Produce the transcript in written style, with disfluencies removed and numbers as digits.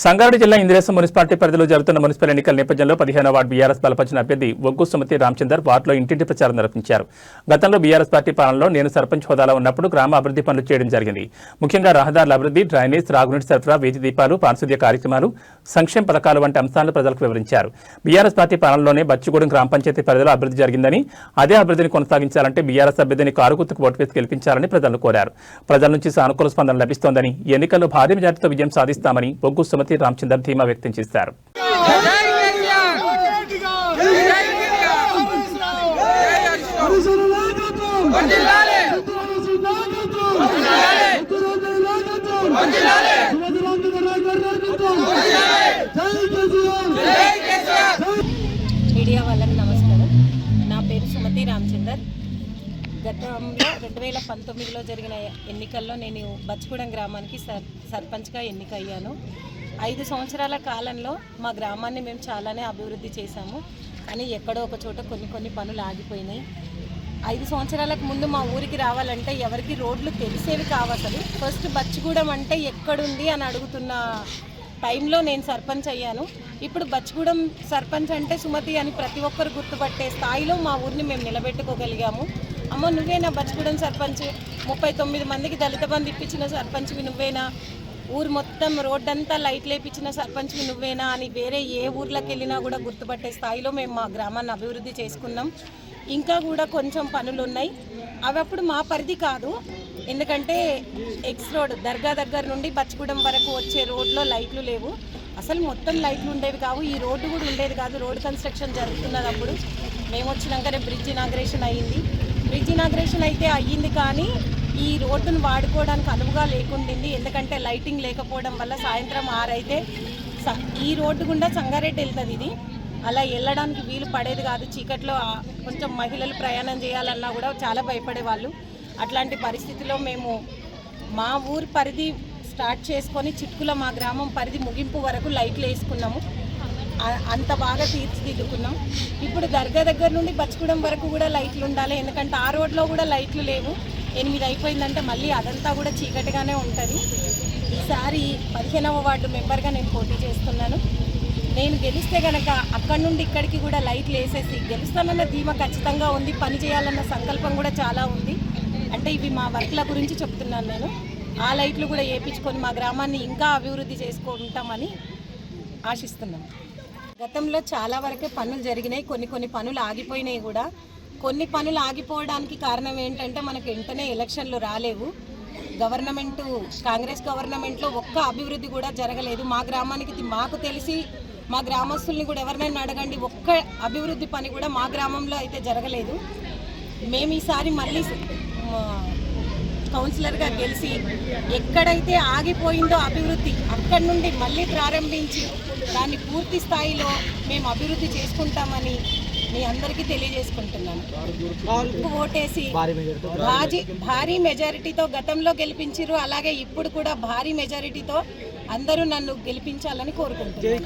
సంగారెడ్డి జిల్లా ఇంద్రేశ్వరం మున్సిపాలిటీ పరిధిలో జరుగుతున్న మున్సిపల్ ఎన్నికల నేపథ్యంలో 15వ వార్డు బీఆర్ఎస్ బలపరిచిన అభ్యర్థి ఒగ్గు సుమతి రామచందర్ వార్డులో ఇంటింటి ప్రచారం నిర్వహించారు. గతంలో బీఆర్ఎస్ పార్టీ పాలనలో నేను సర్పంచ్ హోదాలో ఉన్నప్పుడు గ్రామ అభివృద్ధి పనులు చేయడం జరిగింది. ముఖ్యంగా రహదారుల అభివృద్ధి, డ్రైనేజ్, త్రాగునీటి సరఫరా, వీధి దీపాలు, పారిశుద్ధ్య కార్యక్రమాలు, సంక్షేమ పథకాలు వంటి అంశాలను ప్రజలకు వివరించారు. బీఆర్ఎస్ పార్టీ పాలనలోనే బచ్చిగూడెం గ్రామ పంచాయతీ పరిధిలో అభివృద్ధి జరిగిందని, అదే అభివృద్ధిని కొనసాగించాలంటే బీఆర్ఎస్ అభ్యర్థిని కారుగుర్తుకు ఓటు వేసి గెలిపించాలని ప్రజలను కోరారు. ప్రజల నుంచి సానుకూల స్పందన లభిస్తోందని, ఎన్నికల్లో భారీ మెజార్టీతో విజయం సాధిస్తామని ఒగ్గు సుమతి రామచందర్ ధీమా వ్యక్తం చేశారు. మీడియా వాళ్ళకి నమస్కారం. నా పేరు సుమతి రామచందర్. గతంలో 2019లో జరిగిన ఎన్నికల్లో నేను బచ్చిగూడెం గ్రామానికి సర్పంచ్గా ఎన్నికయ్యాను. 5 సంవత్సరాల కాలంలో మా గ్రామాన్ని మేము చాలానే అభివృద్ధి చేశాము. కానీ ఎక్కడో ఒక చోట కొన్ని పనులు ఆగిపోయినాయి. 5 సంవత్సరాలకు ముందు మా ఊరికి రావాలంటే ఎవరికి రోడ్లు తెలిసేవి కావు. అసలు ఫస్ట్ బచ్చిగూడెం అంటే ఎక్కడుంది అని అడుగుతున్న టైంలో నేను సర్పంచ్ అయ్యాను. ఇప్పుడు బచ్చిగూడెం సర్పంచ్ అంటే సుమతి అని ప్రతి ఒక్కరు గుర్తుపట్టే స్థాయిలో మా ఊరిని మేము నిలబెట్టుకోగలిగాము. అమ్మ నువ్వేనా బచ్చిగూడెం సర్పంచ్, 39 మందికి దళిత బంధు ఇప్పించిన సర్పంచ్వి నువ్వేనా, ఊరు మొత్తం రోడ్డంతా లైట్లు వేయించిన సర్పంచ్వి నువ్వేనా అని వేరే ఏ ఊర్లోకి వెళ్ళినా కూడా గుర్తుపట్టే స్థాయిలో మేము మా గ్రామాన్ని అభివృద్ధి చేసుకున్నాం. ఇంకా కూడా కొంచెం పనులు ఉన్నాయి. అవి అప్పుడు మా పరిధి కాదు, ఎందుకంటే ఎక్స్ రోడ్ దర్గా దగ్గర నుండి బచ్చిగూడెం వరకు వచ్చే రోడ్లో లైట్లు లేవు. అసలు మొత్తం లైట్లు ఉండేవి కావు. ఈ రోడ్డు కూడా ఉండేది కాదు. రోడ్ కన్స్ట్రక్షన్ జరుగుతున్నది. అప్పుడు మేము వచ్చినాకనే బ్రిడ్జ్ ఇనాగ్రేషన్ అయ్యింది. బ్రిడ్జ్ ఇనాగ్రేషన్ అయితే అయ్యింది, కానీ ఈ రోడ్డును వాడుకోవడానికి అనువుగా లేకుండింది. ఎందుకంటే లైటింగ్ లేకపోవడం వల్ల సాయంత్రం 6 అయితే ఈ రోడ్డు గుండా సంగారెడ్డి వెళ్తుంది. ఇది అలా వెళ్ళడానికి వీలు పడేది కాదు. చీకట్లో కొంచెం మహిళలు ప్రయాణం చేయాలన్నా కూడా చాలా భయపడేవాళ్ళు. అట్లాంటి పరిస్థితిలో మేము మా ఊరి పరిధి స్టార్ట్ చేసుకొని చిట్కుల మా గ్రామం పరిధి ముగింపు వరకు లైట్లు వేసుకున్నాము. అంత బాగా తీర్చిదిద్దుకున్నాం. ఇప్పుడు దర్గా దగ్గర నుండి బచ్చిగూడెం వరకు కూడా లైట్లు ఉండాలి, ఎందుకంటే ఆ రోడ్లో కూడా లైట్లు లేవు. 8 అయిపోయిందంటే మళ్ళీ అదంతా కూడా చీకటిగానే ఉంటుంది. ఈసారి 15వ వార్డు మెంబర్గా నేను పోటీ చేస్తున్నాను. నేను గెలిస్తే కనుక అక్కడి నుండి ఇక్కడికి కూడా లైట్లు వేసేసి గెలుస్తానన్న ధీమా ఖచ్చితంగా ఉంది. పని చేయాలన్న సంకల్పం కూడా చాలా ఉంది. అంటే ఇవి మా వర్క్ల గురించి చెప్తున్నాను నేను. ఆ లైట్లు కూడా వేయించుకొని మా గ్రామాన్ని ఇంకా అభివృద్ధి చేసుకుంటామని ఆశిస్తున్నాను. గతంలో చాలా వరకే పనులు జరిగినాయి. కొన్ని పనులు ఆగిపోయినాయి కూడా. కొన్ని పనులు ఆగిపోవడానికి కారణం ఏంటంటే మనకు వెంటనే ఎలక్షన్లు రాలేవు. కాంగ్రెస్ గవర్నమెంట్లో ఒక్క అభివృద్ధి కూడా జరగలేదు. మా గ్రామానికి మాకు తెలిసి మా గ్రామస్తుల్ని కూడా ఎవరినైనా అడగండి, ఒక్క అభివృద్ధి పని కూడా మా గ్రామంలో అయితే జరగలేదు. మేము ఈసారి మళ్ళీ కౌన్సిలర్గా గెలిచి ఎక్కడైతే ఆగిపోయిందో అభివృద్ధి అక్కడి నుండి మళ్ళీ ప్రారంభించి దాన్ని పూర్తి స్థాయిలో మేము అభివృద్ధి చేసుకుంటామని మీ అందరికీ తెలియజేసుకుంటున్నాను. ఓటేసి భారీ మెజారిటీతో గతంలో గెలిపించారు, అలాగే ఇప్పుడు కూడా భారీ మెజారిటీతో అందరూ నన్ను గెలిపించాలని కోరుకుంటున్నాను.